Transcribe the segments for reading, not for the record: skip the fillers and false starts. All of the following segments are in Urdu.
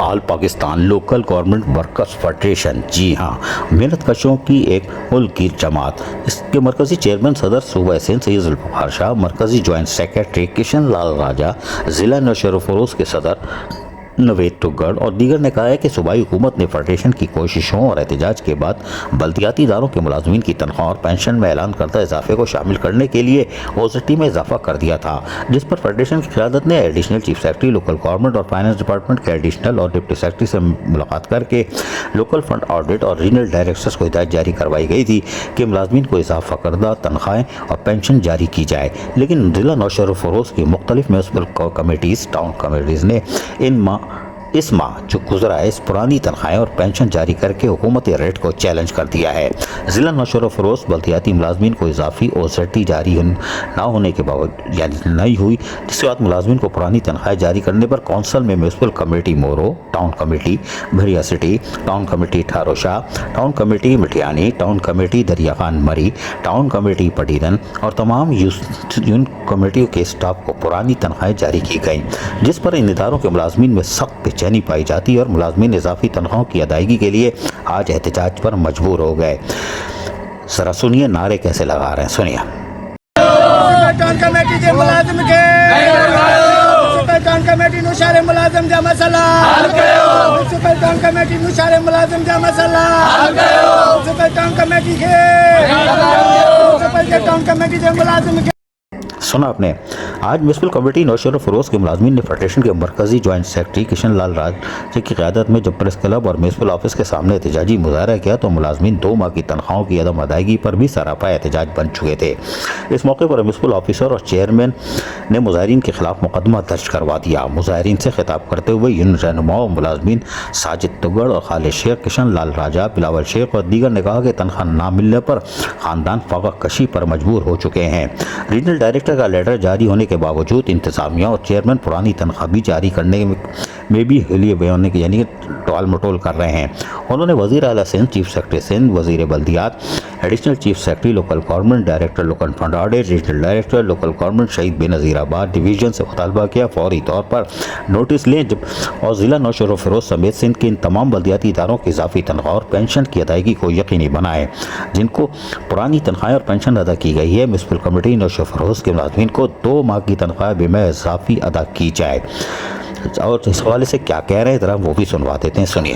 آل Pakistan local government workers federation, جی ہاں، محنت کشوں کی ایک ملک کی جماعت، اس کے مرکزی چیئرمین صدر صوبہ سندھ سید ذوالفقار شاہ، مرکزی جوائنٹ سیکریٹری کشن لال راجہ، ضلع نشر و فروغ کے صدر نوید ٹگڑ اور دیگر نے کہا ہے کہ صوبائی حکومت نے فیڈریشن کی کوششوں اور احتجاج کے بعد بلدیاتی اداروں کے ملازمین کی تنخواہ اور پینشن میں اعلان کردہ اضافے کو شامل کرنے کے لیے اوزٹی میں اضافہ کر دیا تھا، جس پر فیڈریشن کی قیادت نے additional chief secretary local government اور فائنانس ڈپارٹمنٹ کے ایڈیشنل اور ڈپٹی سیکرٹری سے ملاقات کر کے لوکل فنڈ آڈٹ اور ریجنل ڈائریکٹرز کو ہدایت جاری کروائی گئی تھی کہ ملازمین کو اضافہ کردہ تنخواہیں اور پینشن جاری کی جائے، لیکن ضلع نوشہر و فروز کی مختلف میونسپل کمیٹیز، ٹاؤن کمیٹیز نے اس ماہ جو گزرا ہے اس پرانی تنخواہیں اور پینشن جاری کر کے حکومتی ریٹ کو چیلنج کر دیا ہے۔ ضلع نشر و فروغ بلدیاتی ملازمین کو اضافی اوزٹی جاری نہ ہونے کے باوجود نہیں ہوئی، جس کے بعد ملازمین کو پرانی تنخواہیں جاری کرنے پر کونسل میں municipal committee Moro, town committee Bhiria city, town committee Tharu Shah, town committee Mithiani, town committee Darya Khan Mari, town committee Patidan اور تمام یونین کمیٹیوں کے اسٹاف کو پرانی تنخواہیں جاری کی گئیں، جس پر ان اداروں کے ملازمین میں سخت بے چینی پائی جاتی اور ملازمین اضافی تنخواہوں کی ادائیگی کے لیے آج احتجاج پر مجبور ہو گئے۔ ذرا سنیے نعرے کیسے لگا رہے ہیں، سنیے۔ ٹاؤن کمیٹی کے ملازم کے ٹاؤن کمیٹی نوشہر ملازم جا مسئلہ حل کیو، ٹاؤن کمیٹی نوشہر ملازم جا مسئلہ حل کیو، ٹاؤن کمیٹی کے ٹاؤن کمیٹی کے ملازم کے سنا آپ نے۔ آج میونسپل کمیٹی نوشہر و فروز کے ملازمین نے فیڈریشن کے مرکزی جوائنٹ سیکرٹری کشن لال راجہ کی قیادت میں جب پریس کلب اور میونسپل آفس کے سامنے احتجاجی مظاہرہ کیا تو ملازمین 2 ماہ کی تنخواہوں کی عدم ادائیگی پر بھی سراپا احتجاج بن چکے تھے۔ اس موقع پر میونسپل آفیسر اور چیئرمین نے مظاہرین کے خلاف مقدمہ درج کروا دیا۔ مظاہرین سے خطاب کرتے ہوئے یونین رہنما و ملازمین ساجد ٹگڑ اور خالد شیخ، کشن لال راجہ، بلاول شیخ اور دیگر نے کہا کہ تنخواہ نہ ملنے پر خاندان فاقہ کشی پر مجبور ہو چکے ہیں۔ ریجنل ڈائریکٹر کا لیٹر جاری ہونے کے باوجود انتظامیہ اور چیئرمین پرانی تنخواہ بھی جاری کرنے میں بھی حلیے بیان یعنی ٹال مٹول کر رہے ہیں۔ انہوں نے وزیر اعلیٰ سندھ، چیف سیکرٹری سندھ، وزیر بلدیات، additional chief secretary local government, director local fund audit, regional director local government Shaheed بے نظیر آباد ڈویژن سے مطالبہ کیا فوری طور پر نوٹس لیں اور ضلع نوشہر و فروز سمیت سندھ کے ان تمام بلدیاتی اداروں کی اضافی تنخواہ اور پینشن کی ادائیگی کو یقینی بنائیں، جن کو پرانی تنخواہیں اور پینشن ادا کی گئی ہے۔ میونسپل کمیٹی نوشہر و فروز کے ملازمین کو 2 ماہ کی تنخواہ بے اضافی ادا کی جائے، اور اس حوالے سے کیا کہہ رہے ہیں ذرا وہ بھی سنوا دیتے ہیں، سنیے۔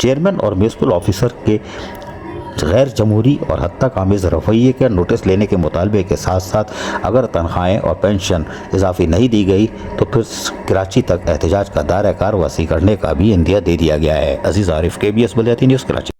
چیئرمین اور میونسپل آفیسر کے غیر جمہوری اور حد تک آمیز رویے کا نوٹس لینے کے مطالبے کے ساتھ ساتھ اگر تنخواہیں اور پینشن اضافی نہیں دی گئی تو پھر کراچی تک احتجاج کا دائرہ کار وسیع کرنے کا بھی اندیہ دے دیا گیا ہے۔ عزیز عارف، KBS بلدیاتی نیوز، کراچی۔